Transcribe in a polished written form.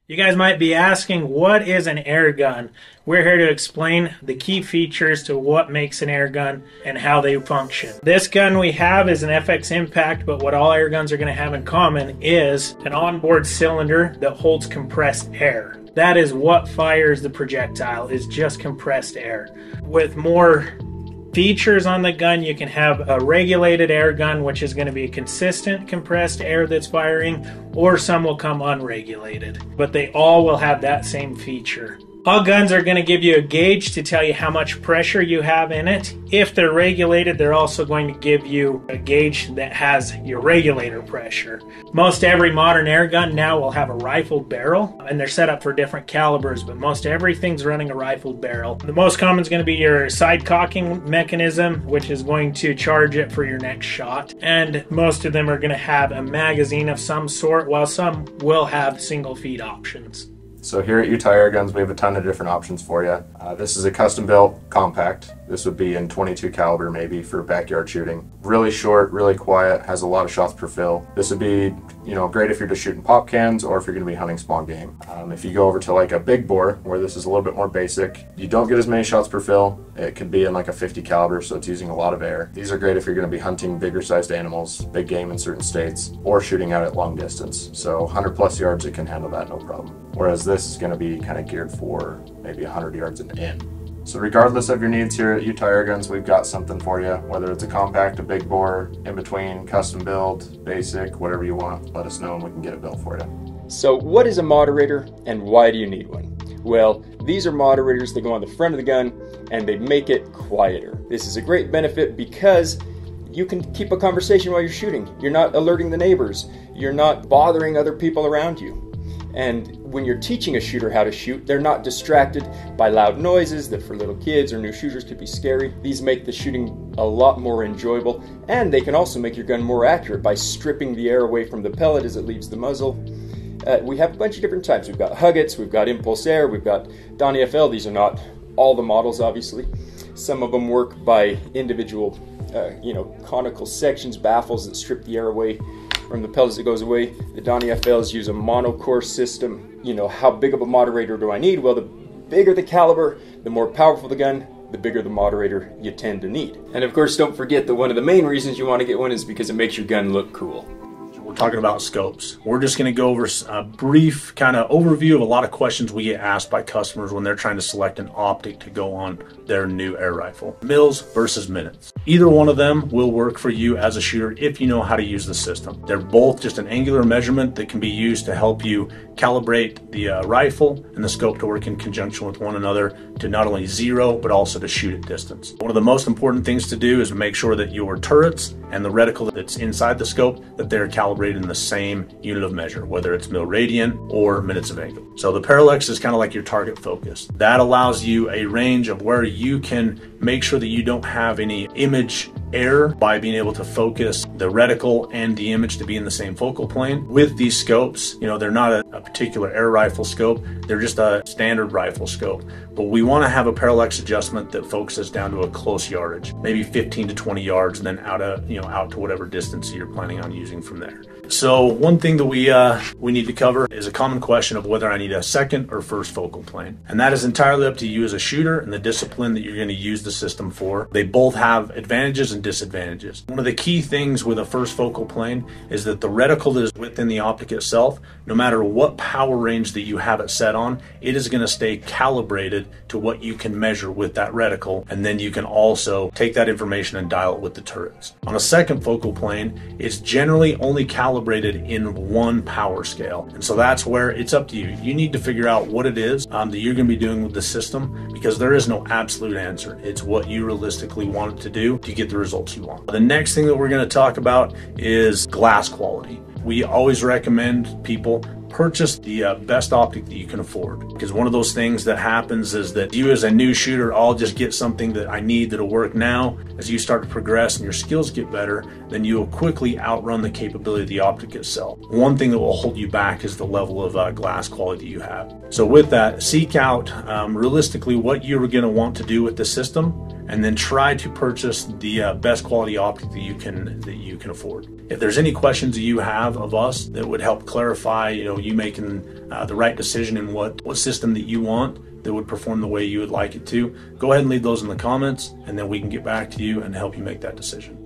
You guys might be asking, what is an air gun? We're here to explain the key features to what makes an air gun and how they function. This gun we have is an FX Impact, but what all air guns are going to have in common is an onboard cylinder that holds compressed air. That is what fires the projectile, is just compressed air. With more features on the gun, you can have a regulated air gun, which is going to be a consistent compressed air that's firing, or some will come unregulated, but they all will have that same feature. All guns are going to give you a gauge to tell you how much pressure you have in it. If they're regulated, they're also going to give you a gauge that has your regulator pressure. Most every modern air gun now will have a rifled barrel, and they're set up for different calibers, but most everything's running a rifled barrel. The most common is going to be your side cocking mechanism, which is going to charge it for your next shot. And most of them are going to have a magazine of some sort, while some will have single feed options. So here at Utah Airguns, we have a ton of different options for you. This is a custom-built compact. This would be in .22 caliber maybe for backyard shooting. Really short, really quiet, has a lot of shots per fill. This would be, great if you're just shooting pop cans or if you're going to be hunting spawn game. If you go over to like a big bore, where this is a little bit more basic, you don't get as many shots per fill. It could be in like a 50 caliber, so it's using a lot of air. These are great if you're going to be hunting bigger sized animals, big game in certain states, or shooting out at long distance. So 100 plus yards, it can handle that no problem. Whereas this is going to be kind of geared for maybe 100 yards and in. So regardless of your needs here at Utah Airguns, we've got something for you. Whether it's a compact, a big bore, in between, custom build, basic, whatever you want, let us know and we can get it built for you. So what is a moderator and why do you need one? Well, these are moderators that go on the front of the gun and they make it quieter. This is a great benefit because you can keep a conversation while you're shooting. You're not alerting the neighbors. You're not bothering other people around you. And when you're teaching a shooter how to shoot, they're not distracted by loud noises that for little kids or new shooters could be scary. These make the shooting a lot more enjoyable, and they can also make your gun more accurate by stripping the air away from the pellet as it leaves the muzzle. We have a bunch of different types. We've got Huggets, we've got Impulse Air, we've got Donnie FL. These are not all the models, obviously. Some of them work by individual, conical sections, baffles that strip the air away from the pellet as it goes away. The Donnie FLs use a monocore system. How big of a moderator do I need? Well, the bigger the caliber, the more powerful the gun, the bigger the moderator you tend to need. And of course, don't forget that one of the main reasons you want to get one is because it makes your gun look cool. We're talking about scopes. We're just going to go over a brief kind of overview of a lot of questions we get asked by customers when they're trying to select an optic to go on their new air rifle. Mils versus minutes. Either one of them will work for you as a shooter if you know how to use the system. They're both just an angular measurement that can be used to help you calibrate the rifle and the scope to work in conjunction with one another to not only zero but also to shoot at distance. One of the most important things to do is make sure that your turrets and the reticle that's inside the scope, that they're calibrated in the same unit of measure, whether it's mil radian or minutes of angle. So the parallax is kind of like your target focus. That allows you a range of where you can make sure that you don't have any image error by being able to focus the reticle and the image to be in the same focal plane. With these scopes, they're not a particular air rifle scope, they're just a standard rifle scope. But we want to have a parallax adjustment that focuses down to a close yardage, maybe 15 to 20 yards, and then out to whatever distance you're planning on using from there. So one thing that we need to cover is a common question of whether I need a second or first focal plane. And that is entirely up to you as a shooter and the discipline that you're going to use the system for. They both have advantages and disadvantages. One of the key things with a first focal plane is that the reticle that is within the optic itself, no matter what power range that you have it set on, it is going to stay calibrated to what you can measure with that reticle, and then you can also take that information and dial it with the turrets. On a second focal plane, it's generally only calibrated in one power scale, and so that's where it's up to you. You need to figure out what it is that you're going to be doing with the system, because there is no absolute answer. It's what you realistically want it to do to get the results you want. The next thing that we're going to talk about is glass quality. We always recommend people purchase the best optic that you can afford, because one of those things that happens is that you as a new shooter, I'll just get something that I need that'll work now. As you start to progress and your skills get better, then you'll quickly outrun the capability of the optic itself. One thing that will hold you back is the level of glass quality you have. So with that, seek out realistically what you're going to want to do with the system. and then try to purchase the best quality optic that you can afford. If there's any questions that you have of us that would help clarify, you making the right decision in what system that you want that would perform the way you would like it to, go ahead and leave those in the comments, and then we can get back to you and help you make that decision.